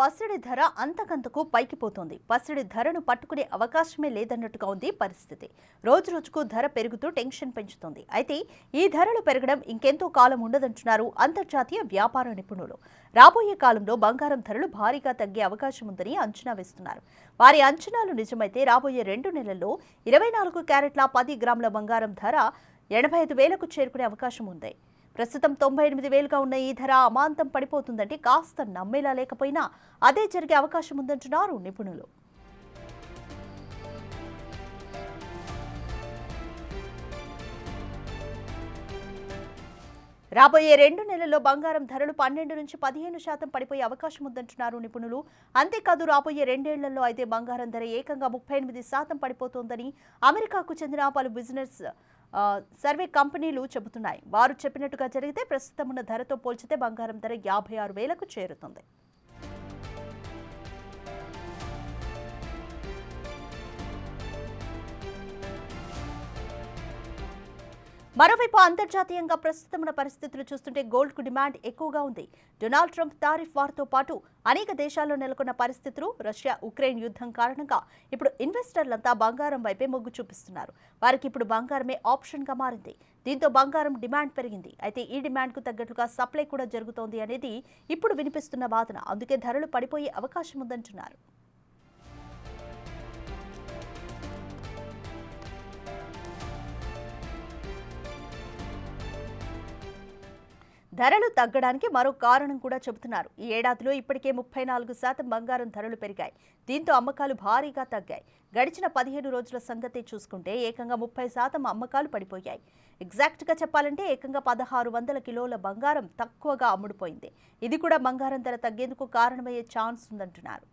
పసిడి ధర అంతకంతకు పైకిపోతోంది. పసిడి ధరను పట్టుకునే అవకాశమే లేదన్నట్టుగా ఉంది పరిస్థితి. రోజురోజుకు ధర పెరుగుతూ టెన్షన్ పెంచుతోంది. అయితే ఈ ధరలు పెరగడం ఇంకెంతో కాలం ఉండదంటున్నారు అంతర్జాతీయ వ్యాపార నిపుణులు. రాబోయే కాలంలో బంగారం ధరలు భారీగా తగ్గే అవకాశం ఉందని అంచనా వేస్తున్నారు. వారి అంచనాలు నిజమైతే రాబోయే 2 నెలల్లో 24 క్యారెట్ల 10 గ్రాముల బంగారం ధర 85,000కు చేరుకునే అవకాశం ఉంది. ప్రస్తుతం 98,000గా ఉన్న ఈ ధర అమాంతం పడిపోతుందంటే కాస్త నమ్మేలా లేకపోయినా అదే జరిగే అవకాశం ఉందంటున్నారు నిపుణులు. రాబోయే 2 నెలల్లో బంగారం ధరలు 12 నుంచి 15% పడిపోయే అవకాశం ఉందంటున్నారు నిపుణులు. అంతేకాదు రాబోయే 2 ఏళ్లలో అయితే బంగారం ధర ఏకంగా 38% పడిపోతోందని అమెరికాకు చెందిన పలు బిజినెస్ సర్వే కంపెనీలు చెబుతున్నాయి. వారు చెప్పినట్టుగా జరిగితే ప్రస్తుతం ఉన్న ధరతో పోల్చితే బంగారం ధర 56,000కు చేరుతుంది. మరోవైపు అంతర్జాతీయంగా ప్రస్తుతం ఉన్న పరిస్థితులు చూస్తుంటే గోల్డ్కు డిమాండ్ ఎక్కువగా ఉంది. డొనాల్డ్ ట్రంప్ టారిఫ్ వార్తో పాటు అనేక దేశాల్లో నెలకొన్న పరిస్థితులు, రష్యా ఉక్రెయిన్ యుద్ధం కారణంగా ఇప్పుడు ఇన్వెస్టర్లంతా బంగారం వైపే మొగ్గు చూపిస్తున్నారు. వారికి ఇప్పుడు బంగారమే ఆప్షన్గా మారింది. దీంతో బంగారం డిమాండ్ పెరిగింది. అయితే ఈ డిమాండ్కు తగ్గట్టుగా సప్లై కూడా జరుగుతోంది అనేది ఇప్పుడు వినిపిస్తున్న వాదన. అందుకే ధరలు పడిపోయే అవకాశం ఉందంటున్నారు. ధరలు తగ్గడానికి మరో కారణం కూడా చెబుతున్నారు. ఈ ఏడాదిలో ఇప్పటికే 34% బంగారం ధరలు పెరిగాయి. దీంతో అమ్మకాలు భారీగా తగ్గాయి. గడిచిన 15 రోజుల సంగతి చూసుకుంటే ఏకంగా 30% అమ్మకాలు పడిపోయాయి. ఎగ్జాక్ట్గా చెప్పాలంటే ఏకంగా 1600 కిలోల బంగారం తక్కువగా అమ్ముడుపోయింది. ఇది కూడా బంగారం ధర తగ్గేందుకు కారణమయ్యే ఛాన్స్ ఉందంటున్నారు.